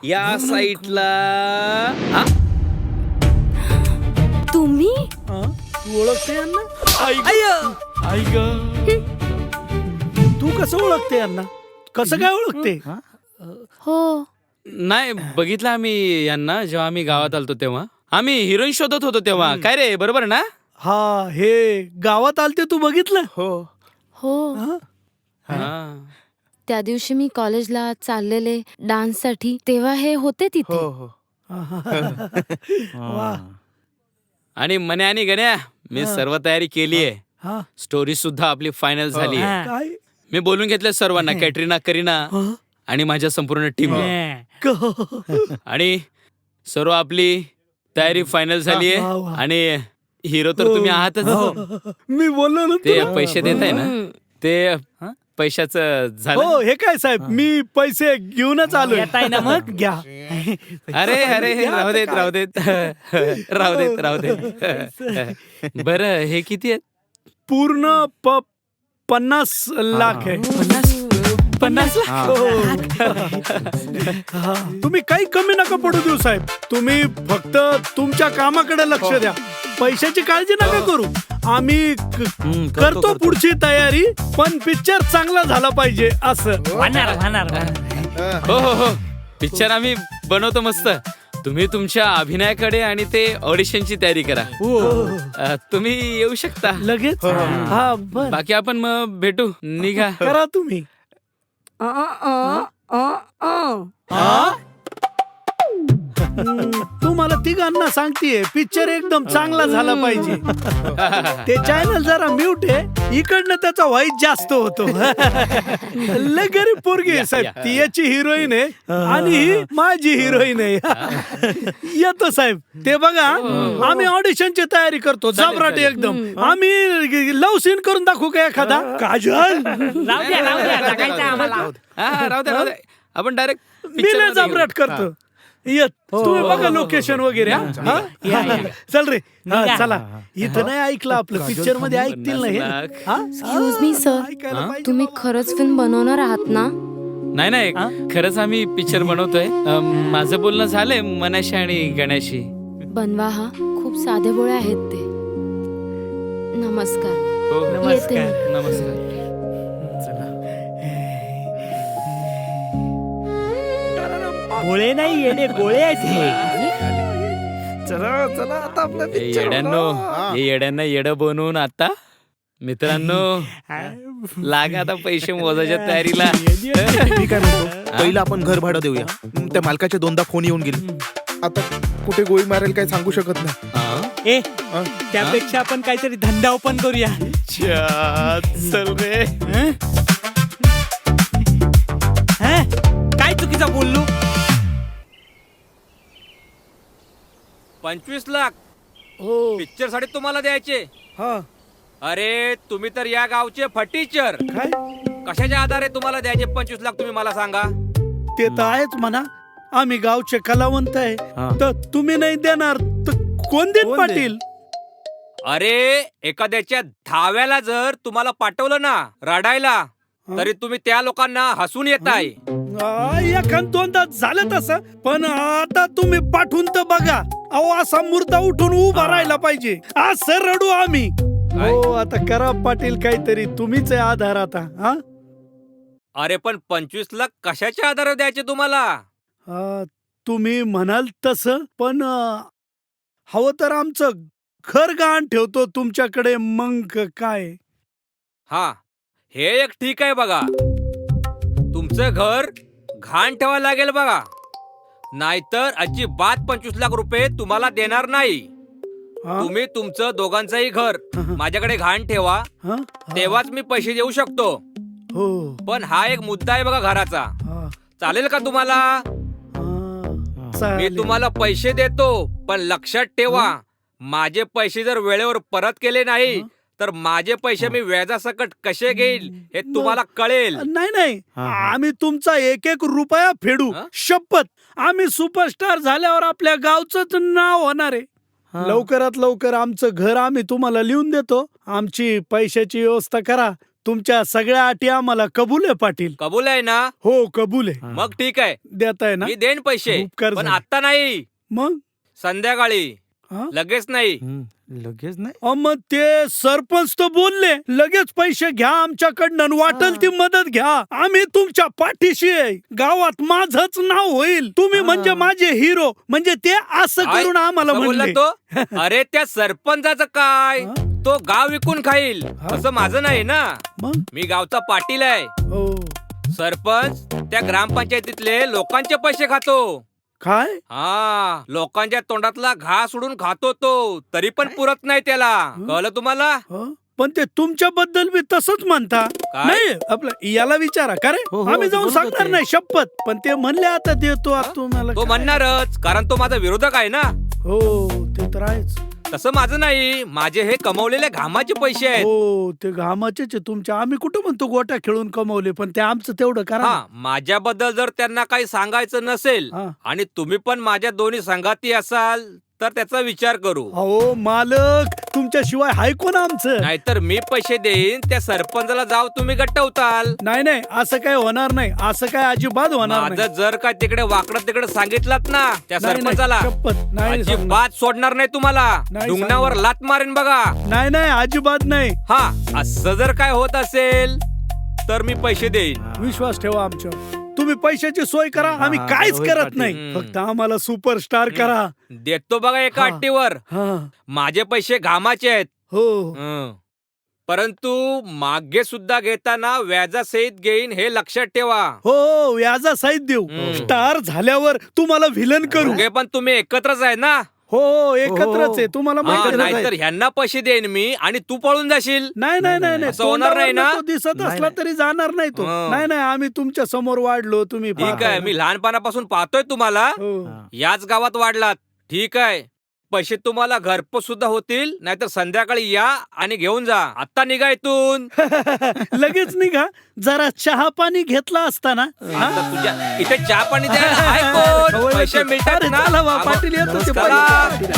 या साईटला. हा? तुम्ही तू ओळखते यांना? आई ग. तू कसं ओळखते यांना? कसं काय ओळखते? हो. नाही बघितलं आम्ही यांना जेव्हा आम्ही गावात आलतो तेव्हा. आम्ही हिरोईन शोधत होतो तेव्हा. काय रे बरोबर ना? हा, हे गावात आलते तू बघितलं? हो. हा? हा. त्या दिवशी मी कॉलेजला चाललेले डान्ससाठी तेव्हा हे होते तिथे. वा. आणि मने आणि गण्या मी सर्व तयारी केलीये. हा? स्टोरी सुद्धा आपली फायनल झाली आहे. काय? मी बोलून घेतलं सर्वांना, कॅटरीना, करीना हा? आणि माझ्या संपूर्ण टीम. आणि सर्व आपली तयारी फायनल झाली वा, वा. आहे. आणि हिरो तर तुम्ही आहातच. मी बोललो ना ते तुला. पैसे देत आहे ना, ते पैशाचं झालं. हो, हे काय साहेब, मी पैसे घेऊनच आलोय. येताय ना मग? घ्या. अरे अरे राहू देत राहू देत राहू देत राहू देत. बरं हे किती आहेत? पूर्ण 50 लाख आहे. 50 लाख. हा. तुम्ही काही कमी नका पडू देऊ साहेब. तुम्ही फक्त तुमच्या कामाकडे लक्ष द्या. पैशाची काळजी नका करू. आम्ही करतो पुढची तयारी, पण पिक्चर चांगला झाला पाहिजे असं. होणार. हो हो हो, पिक्चर आम्ही बनवतो मस्त. तुम्ही तुमच्या अभिनयाकडे आणि ते ऑडिशनची तयारी करा. तुम्ही येऊ शकता लगेच. हा, बर. बाकी आपण मग भेटू. निघा. करा तुम्ही. तू मला तिघांना सांगतीये पिक्चर एकदम चांगला झाला पाहिजे. ते चॅनल जरा म्यूट आहे, इकडनं त्याचा व्हाईस जास्त होतो. लय गरीब पोरगी आहे साहेब. ती याची हिरोईन आहे आणि ही माझी हिरोईन आहे. येतो साहेब. ते बघा, आम्ही ऑडिशनची तयारी करतो. जबराट एकदम. आम्ही लव सीन करून दाखवू का एखादा? काजल, राहू द्या जगायचं आम्हाला. हा राहू दे. आपण डायरेक्ट मी लय जबराट करतो. येत तुम्ही बघा लोकेशन वगैरे. हा? चल रे. हा, चला. इथं नाही ऐकलं आपलं, पिक्चर मध्ये ऐकतील ना हे. हा? एक्सक्यूज मी सर, ऐकायला पाहिजे. तुम्ही खरंच फिल्म बनवणार आहात ना? नाही खरंच आम्ही पिक्चर बनवतोय. माझं बोलणं झालंय मनाशी आणि गण्याशी. बनवा हा. खूप साधे भोळे आहेत ते. नमस्कार. हो येते मी. नमस्कार. गोळे नाही येणे, गोळे आहेत हे. चला आता आपलं हे येड्यांना येडं बनवून आता मित्रांनो लागा आता पैसे मोजायच्या तयारीला. मी काय म्हणतो, पहिलं आपण घर भाडं देऊया. त्या मालकाचे 2दा फोन येऊन गेले. आता कुठे गोळी मारेल काय सांगू शकत नाही. ए, त्यापेक्षा आपण काहीतरी धंदा ओपन करूया. चल रे. हं? काय चुकीचं बोललो? 25 लाख हो. पिक्चर साठी तुम्हाला द्यायचे. हा. अरे तुम्ही तर या गावचे फटीचर. काय? कशाच्या आधारे तुम्हाला द्यायचे 25 लाख तुम्ही मला सांगा. ते तर आहेच म्हणा. आम्ही गावचे कलावंत आहे, तर तुम्ही नाही देणार तर कोण देत पाटील? अरे एखाद्याच्या धाव्याला जर तुम्हाला पाठवलं ना रडायला, तरी तुम्ही त्या लोकांना हसून येताय. एखाद 2दा झालं तसं, पण आता तुम्ही पाठवून तर बघा. अहो, असा मुर्दा उठून उभा राहायला पाहिजे. असं रडू आम्ही. हो, आता करा पाटील काहीतरी. तुम्हीच आहे आधार आता. हा? अरे पण 25 लाख कशाच्या आधारे द्यायचे तुम्हाला? तुम्ही म्हणाल तसं, पण हवं तर आमचं घर गहाण ठेवतो तुमच्याकडे. मग काय? हा, हे एक ठीक आहे बघा. तुमचं घर घाण ठेवायला लागेल बघा, नाहीतर अजिबात 25 लाख रुपये तुम्हाला देणार नाही. तुम्ही तुमचं दोघांचंही घर माझ्याकडे घाण ठेवा, तेव्हाच मी पैसे देऊ शकतो. हो. पण हा एक मुद्दा आहे बघा घराचा. चालेल का तुम्हाला? मी तुम्हाला पैसे देतो, पण लक्षात ठेवा, माझे पैसे जर वेळेवर परत केले नाही तर माझे पैसे मी व्याजासकट कसे घेईल हे तुम्हाला कळेल. नाही, आम्ही तुमचा 1-1 रुपया फेडू. शपथ. आम्ही सुपरस्टार झाल्यावर आपल्या गावचं नाव होणार आहे. लवकरात लवकर आमचं घर आम्ही तुम्हाला लिहून देतो. आमची पैशाची व्यवस्था करा. तुमच्या सगळ्या अटी आम्हाला कबूल आहे पाटील. कबूल आहे ना? हो कबूल आहे. मग ठीक आहे, देताय ना? मी देईन पैसे, उपकार पण झाले. आता नाही, मग संध्याकाळी. हा? लगेच नाही. लगेच नाही. मग ते सरपंच तर बोलले लगेच पैसे घ्या आमच्याकडनं आणि वाटेल ती मदत घ्या. आम्ही तुमच्या पाठीशी आहे. गावात माझंच नाव होईल. तुम्ही म्हणजे माझे हिरो. म्हणजे ते असं काय? करून आम्हाला असं बोलला म्हणले. तो? अरे त्या सरपंचाचं काय, हा? तो गाव विकून खाईल, हा? असं माझं नाही ना. मग मी गावचा पाटील आहे. हो सरपंच त्या ग्रामपंचायतीतले लोकांचे पैसे खातो. काय हा, लोकांच्या तोंडातला घास सोडून खातो तो, तरी पण पुरत नाही त्याला. कळलं तुम्हाला? हो? पण ते तुमच्याबद्दल बी तसंच म्हणता. काय? नाही आपलं याला विचारा का रे. हो, हो, आम्ही जाऊन बोलत सांगणार होते. नाही शपथ. पण ते म्हणले आता देतो हा? तुम्हाला तो काय? म्हणणारच, कारण तो माझा विरोधक आहे ना. हो ते तर आहेच. तसं माझं नाही, माझे हे कमवलेले घामाचे पैसे आहेत. हो ते घामाचेच आहे तुमच्या. आम्ही कुठं म्हणतो गोट्या खेळून कमवले, पण ते आमचं तेवढं करा हा, ना. माझ्याबद्दल जर त्यांना काही सांगायचं नसेल हा. आणि तुम्ही पण माझ्या दोन्ही संगाती असाल तर त्याचा विचार करू. अहो मालक तुमच्याशिवाय हाय कोण आमचं. नाहीतर मी पैसे देईन, त्या सरपंचाला जाव तुम्ही गट्टवताल. नाही नाही असं काय होणार नाही. असं काय अजिबात होणार नाही. माझं जर का तिकडे वाकडं तिकडे सांगितलं ना त्या नाही, नाही, सरपंचाला, शपथ नाही सांगणार. अजिबात सोडणार नाही तुम्हाला. नाही डुंगणावर सांगणार. लात मारेन बघा. नाही नाही अजिबात नाही. हा, असं जर काय होत असेल तर मी पैसे देईन. विश्वास ठेवा आमच्यावर. तुम्ही पैशाची सोय करा. आम्ही हा, काहीच होईल करत पाटील. नाही. हम्म. फक्त आम्हाला सुपरस्टार करा. देतो बघा एका हा. अट्टीवर. हा माझे पैसे घामाचे आहेत. हो हं. परंतु मागे सुद्धा घेताना व्याजासहित घेईन, हे लक्षात ठेवा. हो व्याजा सहित देऊ. हम्म. स्टार झाल्यावर तुम्हाला व्हिलन करू. दोघे पण तुम्ही एकत्रच आहे ना. हो एकत्रच आहे. तुम्हाला हा, माहिती आहे ना? नाहीतर ह्यांना पैसे देईन मी आणि तू पळून जाशील. नाही नाही नाही नाही असं होणार नाही ना? तोंडावरनं तो दिसत नाही, असला नाही. तरी जाणार नाही तो. हं. नाही नाही आम्ही तुमच्या समोर वाढलो. तुम्ही ठीक पाहता आहे, ना. मी लहानपणापासून पाहतोय तुम्हाला. हो. याच गावात वाढलात. ठीक आहे, पैसे तुम्हाला घरपोच सुद्धा होतील. नाहीतर संध्याकाळी या आणि घेऊन जा. आता निघा इथून. लगेच निघा. जरा चहा पाणी घेतला असता ना. हा? आता तुझ्या इथे चहा पाणी द्यायला आहे कोण? खवळ पैसे येते. मिळतात अरे ना. चला बा, हा, पाटील येतो ते चला. पाटील.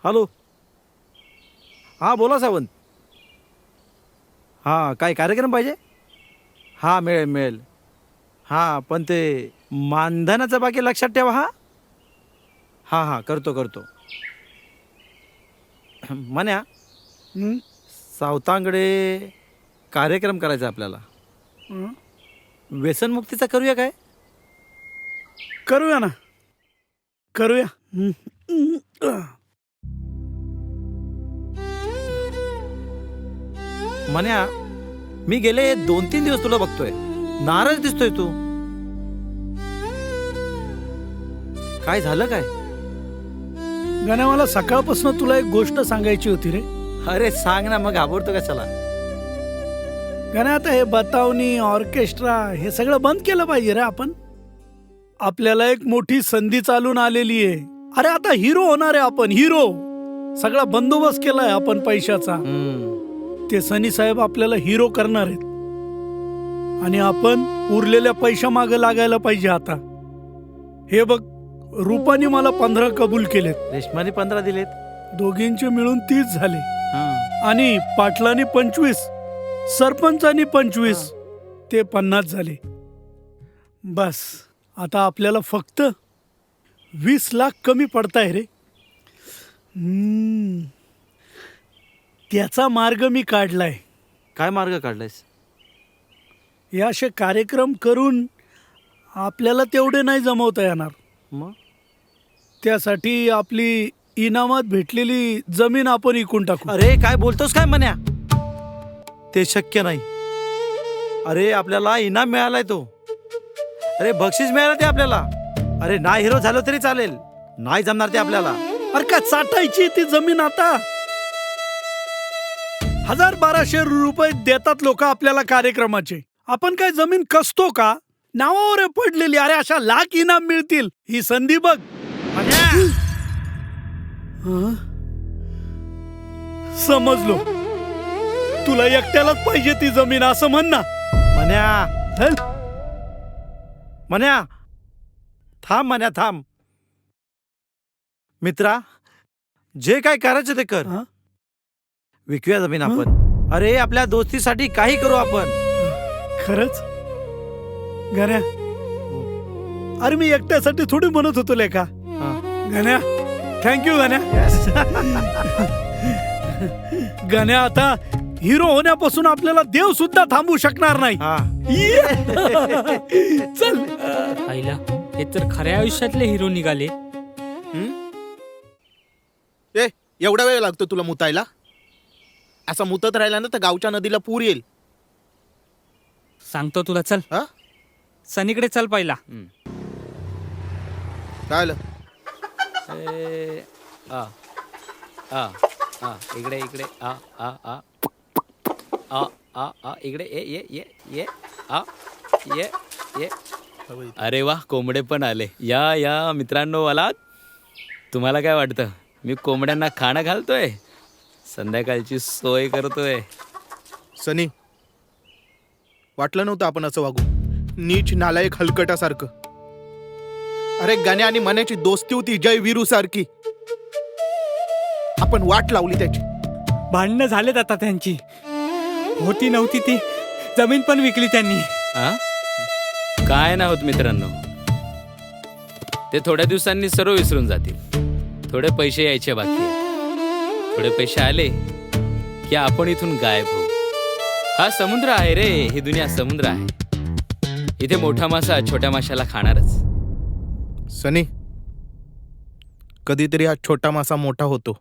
हॅलो. हां बोला सावंत. हां काय कार्यक्रम पाहिजे? हां मिळेल मिळेल. हां पण ते मानधनाचं बाकी लक्षात ठेवा. हां हां करतो करतो. म्हण्या हं? सावतांकडे कार्यक्रम करायचा आपल्याला. हं? व्यसनमुक्तीचा करूया काय? करूया ना करूया. हं. म्हण्या मी गेले 2-3 दिवस तुला बघतोय, नाराज दिसतोय तू. काय झालं काय? गण्या मला सकाळपासून तुला एक गोष्ट सांगायची होती रे. अरे सांग ना, मग घाबरतो कशाला? गण्या आता हे बतावणी ऑर्केस्ट्रा हे सगळं बंद केलं पाहिजे रे आपण. आपल्याला एक मोठी संधी चालून आलेली आहे. अरे आता हिरो होणार आहे आपण. हिरो. सगळा बंदोबस्त केलाय आपण पैशाचा. ते सनी साहेब आपल्याला हिरो करणार आहेत आणि आपण उरलेल्या पैशा मागे लागायला पाहिजे. आता हे बघ, रूपानी मला 15 कबूल केलेत. रेशमाने 15 दिलेत. दोघींचे मिळून 30 झाले हां. आणि पाटलांनी 25, सरपंचांनी 25, ते 50 झाले. बस आता आपल्याला फक्त 20 लाख कमी पडताय रे. त्याचा मार्ग मी काढलाय. काय मार्ग काढलायस? हे असे कार्यक्रम करून आपल्याला तेवढे नाही जमवता येणार. मग त्यासाठी आपली इनामात भेटलेली जमीन आपण विकून टाकू. अरे काय बोलतोस काय म्हण्या? ते शक्य नाही. अरे आपल्याला इनाम मिळालाय तो. अरे बक्षीस मिळालं ते आपल्याला. अरे नाही हिरो झालो तरी चालेल, नाही जमणार ते आपल्याला. अरे का चाटायची ती जमीन आता? 1000-1200 रुपये देतात लोक आपल्याला कार्यक्रमाचे. आपण काय जमीन कसतो का? नावावर आहे पडलेली. अरे अशा लाख इनाम मिळतील. ही संधी बघ. हं? समजलो. तुला एकट्यालाच पाहिजे ती जमीन असं म्हण ना. म्हण्या हं? म्हण्या थांब, म्हण्या थांब. मित्रा, जे काय करायचं ते कर. हा? विकूया जमीन आपण. अरे आपल्या दोस्तीसाठी काही करू आपण. खरंच गण्या, अरे मी एकट्यासाठी थोडी म्हणत होतो लेका. गण्या, थँक्यू गण्या. गण्या, आता हिरो होण्यापासून आपल्याला देव सुद्धा थांबू शकणार नाही. हा. चल. आईला हे तर खऱ्या आयुष्यातले हिरो निघाले. ए एवढा वेळ लागतो तुला मुतायला? असा मुतत राहिला ना तर गावच्या नदीला पूर येईल. सांगतो तुला, चल हा? सनीकडे चल पहिला. काय आलं? ए, आ आ आ इकडे इकडे आ आ आ आ आ आ इकडे ये आ ये. अरे वा, कोंबडे पण आले. या मित्रांनो, आलात? तुम्हाला काय वाटतं मी कोंबड्यांना खाणं घालतोय? संध्याकाळची सोय करतोय. सनी, वाटलं नव्हतं आपण असं वागू. नीच नालायक हलकटासारखं. अरे गाण्या आणि मनाची दोस्ती होती जय वीरू सारखी. आपण वाट लावली त्याची. भांडणं झालेत आता त्यांची. होती नव्हती ती जमीन पण विकली त्यांनी. हा? काय नाही होत मित्रांनो, ते थोड्या दिवसांनी सर्व विसरून जातील. थोडे पैसे यायचे बाकी आहेत. थोडे पैसे आले की आपण इथून गायब होऊ. हा समुद्र आहे रे, ही दुनिया समुद्र आहे. इथे मोठा मासा छोट्या माशाला खाणारच. सनी, कधीतरी हा छोटा मासा मोठा होतो.